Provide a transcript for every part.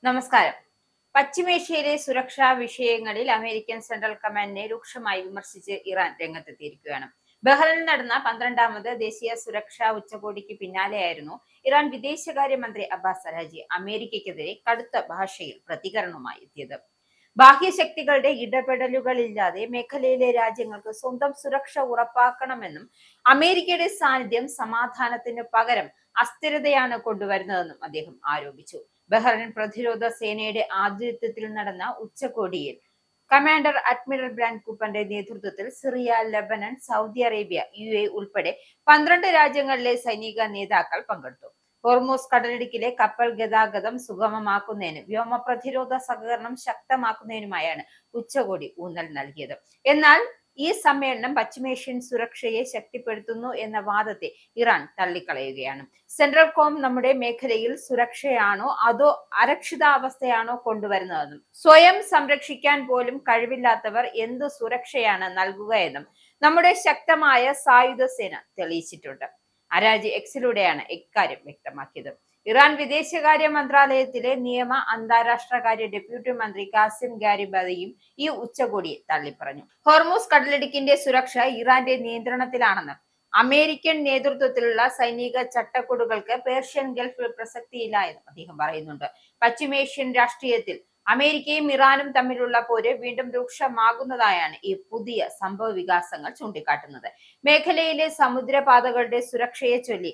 നമസ്കാരം. പശ്ചിമേഷ്യയിലെ സുരക്ഷാ വിഷയങ്ങളിൽ അമേരിക്കൻ സെൻട്രൽ കമാൻഡിനെ രൂക്ഷമായി വിമർശിച്ച് ഇറാൻ രംഗത്തെത്തിയിരിക്കുകയാണ്. ബഹ്റൈനിൽ നടന്ന 12ാമത് ദേശീയ സുരക്ഷാ ഉച്ചകോടിക്ക് പിന്നാലെയായിരുന്നു ഇറാൻ വിദേശകാര്യമന്ത്രി അബ്ബാസ് അരാഗ്ചി അമേരിക്കയ്ക്കെതിരെ കടുത്ത ഭാഷയിൽ പ്രതികരണവുമായി എത്തിയത്. ബാഹ്യശക്തികളുടെ ഇടപെടലുകളില്ലാതെ മേഖലയിലെ രാജ്യങ്ങൾക്ക് സ്വന്തം സുരക്ഷ ഉറപ്പാക്കണമെന്നും അമേരിക്കയുടെ സാന്നിധ്യം സമാധാനത്തിന് പകരം അസ്ഥിരതയാണ് കൊണ്ടുവരുന്നതെന്നും അദ്ദേഹം ആരോപിച്ചു. ബഹ്റൈൻ പ്രതിരോധ സേനയുടെ ആതിഥ്യത്തിൽ നടന്ന ഉച്ചകോടിയിൽ കമാൻഡർ അഡ്മിറൽ ബ്രാൻഡ് കൂപ്പറിന്റെ നേതൃത്വത്തിൽ Syria, Lebanon, Saudi Arabia, UAE ഉൾപ്പെടെ 12 രാജ്യങ്ങളിലെ സൈനിക നേതാക്കൾ പങ്കെടുത്തു. ഹോർമൂസ് കടലിടുക്കിലെ കപ്പൽ ഗതാഗതം സുഗമമാക്കുന്നതിനും വ്യോമ പ്രതിരോധ സഹകരണം ശക്തമാക്കുന്നതിനുമായാണ് ഉച്ചകോടി ഊന്നൽ നൽകിയത്. എന്നാൽ ഈ സമ്മേളനം പശ്ചിമേഷ്യൻ സുരക്ഷയെ ശക്തിപ്പെടുത്തുന്നു എന്ന വാദത്തെ ഇറാൻ തള്ളിക്കളയുകയാണ്. സെൻട്രൽ കോം നമ്മുടെ മേഖലയിൽ സുരക്ഷയാണോ അതോ അരക്ഷിതാവസ്ഥയാണോ കൊണ്ടുവരുന്നതെന്നും സ്വയം സംരക്ഷിക്കാൻ പോലും കഴിവില്ലാത്തവർ എന്ത് സുരക്ഷയാണ് നൽകുക എന്നും നമ്മുടെ ശക്തമായ സായുധ സേന തെളിയിച്ചിട്ടുണ്ട്. അരാഗ്ചി എക്സിലൂടെയാണ് ഇക്കാര്യം വ്യക്തമാക്കിയത്. ഇറാൻ വിദേശകാര്യ മന്ത്രാലയത്തിലെ നിയമ അന്താരാഷ്ട്രകാര്യ ഡെപ്യൂട്ടി മന്ത്രി കാസിം ഗാരിബാദിയും ഈ ഉച്ചകോടിയെ തള്ളിപ്പറഞ്ഞു. ഹോർമൂസ് കടലിടുക്കിന്റെ സുരക്ഷ ഇറാന്റെ നിയന്ത്രണത്തിലാണെന്നും അമേരിക്കൻ നേതൃത്വത്തിലുള്ള സൈനിക ചട്ടക്കൂടുകൾക്ക് പേർഷ്യൻ ഗൾഫിൽ പ്രസക്തിയില്ല എന്നും അദ്ദേഹം പറയുന്നുണ്ട്. പശ്ചിമേഷ്യൻ രാഷ്ട്രീയത്തിൽ അമേരിക്കയും ഇറാനും തമ്മിലുള്ള പോര് വീണ്ടും രൂക്ഷമാകുന്നതായാണ് ഈ പുതിയ സംഭവ വികാസങ്ങൾ ചൂണ്ടിക്കാട്ടുന്നത്. മേഖലയിലെ സമുദ്രപാതകളുടെ സുരക്ഷയെ ചൊല്ലി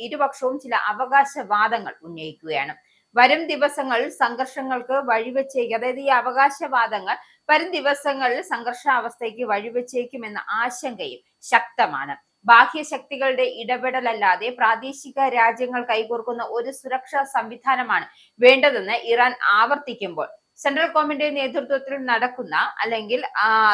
ഇരുപക്ഷവും ചില അവകാശവാദങ്ങൾ ഉന്നയിക്കുകയാണ്. വരും ദിവസങ്ങളിൽ സംഘർഷങ്ങൾക്ക് വഴിവെച്ചേക്കും, ഈ അവകാശവാദങ്ങൾ വരും ദിവസങ്ങളിൽ സംഘർഷാവസ്ഥയ്ക്ക് വഴിവെച്ചേക്കുമെന്ന ആശങ്കയും ശക്തമാണ്. ബാഹ്യശക്തികളുടെ ഇടപെടലല്ലാതെ പ്രാദേശിക രാജ്യങ്ങൾ കൈകോർക്കുന്ന ഒരു സുരക്ഷാ സംവിധാനമാണ് വേണ്ടതെന്ന് ഇറാൻ ആവർത്തിക്കുമ്പോൾ സെൻട്രൽ കോമിന്റെ നേതൃത്വത്തിൽ നടക്കുന്ന അല്ലെങ്കിൽ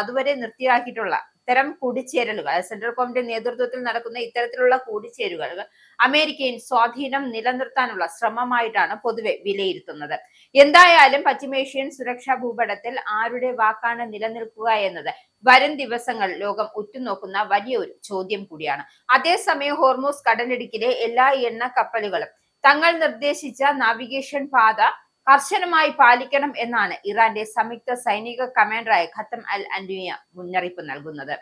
അതുവരെ നിർത്തിയാക്കിയിട്ടുള്ള ഇത്തരം കൂടിച്ചേരലുകൾ, സെൻട്രൽ കോമിന്റെ നേതൃത്വത്തിൽ നടക്കുന്ന ഇത്തരത്തിലുള്ള കൂടിച്ചേരുകൾ അമേരിക്കൻ സ്വാധീനം നിലനിർത്താനുള്ള ശ്രമമായിട്ടാണ് പൊതുവെ വിലയിരുത്തുന്നത്. എന്തായാലും പശ്ചിമേഷ്യൻ സുരക്ഷാ ഭൂപടത്തിൽ ആരുടെ വാക്കാണ് നിലനിൽക്കുക എന്നത് വരും ദിവസങ്ങൾ ലോകം ഉറ്റുനോക്കുന്ന വലിയൊരു ചോദ്യം കൂടിയാണ്. അതേസമയം ഹോർമൂസ് കടലിടുക്കിലെ എല്ലാ എണ്ണ കപ്പലുകളും തങ്ങൾ നിർദ്ദേശിച്ച നാവിഗേഷൻ പാത കർശനമായി പാലിക്കണം എന്നാണ് ഇറാന്റെ സംയുക്ത സൈനിക കമാൻഡറായ ഖത്തം അൽ അൻവിയ മുന്നറിയിപ്പ് നൽകുന്നത്.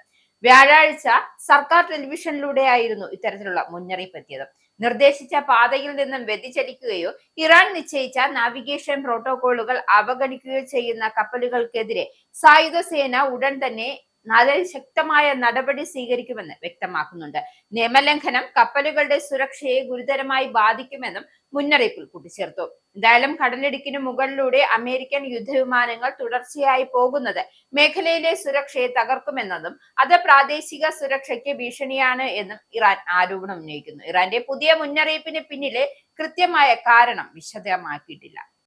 വ്യാഴാഴ്ച സർക്കാർ ടെലിവിഷനിലൂടെയായിരുന്നു ഇത്തരത്തിലുള്ള മുന്നറിയിപ്പ് എത്തിയത്. നിർദ്ദേശിച്ച പാതയിൽ നിന്നും വ്യതിചലിക്കുകയോ ഇറാൻ നിശ്ചയിച്ച നാവിഗേഷൻ പ്രോട്ടോകോളുകൾ അവഗണിക്കുകയോ ചെയ്യുന്ന കപ്പലുകൾക്കെതിരെ സായുധ സേന ഉടൻ തന്നെ ശക്തമായ നടപടി സ്വീകരിക്കുമെന്ന് വ്യക്തമാക്കുന്നുണ്ട്. നിയമലംഘനം കപ്പലുകളുടെ സുരക്ഷയെ ഗുരുതരമായി ബാധിക്കുമെന്നും മുന്നറിയിപ്പിൽ കൂട്ടിച്ചേർത്തു. എന്തായാലും കടലിടുക്കിന് മുകളിലൂടെ അമേരിക്കൻ യുദ്ധവിമാനങ്ങൾ തുടർച്ചയായി പോകുന്നത് മേഖലയിലെ സുരക്ഷയെ തകർക്കുമെന്നതും അത് പ്രാദേശിക സുരക്ഷയ്ക്ക് ഭീഷണിയാണ് എന്നും ഇറാൻ ആരോപണം ഉന്നയിക്കുന്നു. ഇറാന്റെ പുതിയ മുന്നറിയിപ്പിന് പിന്നിലെ കൃത്യമായ കാരണം വിശദമാക്കിയിട്ടില്ല.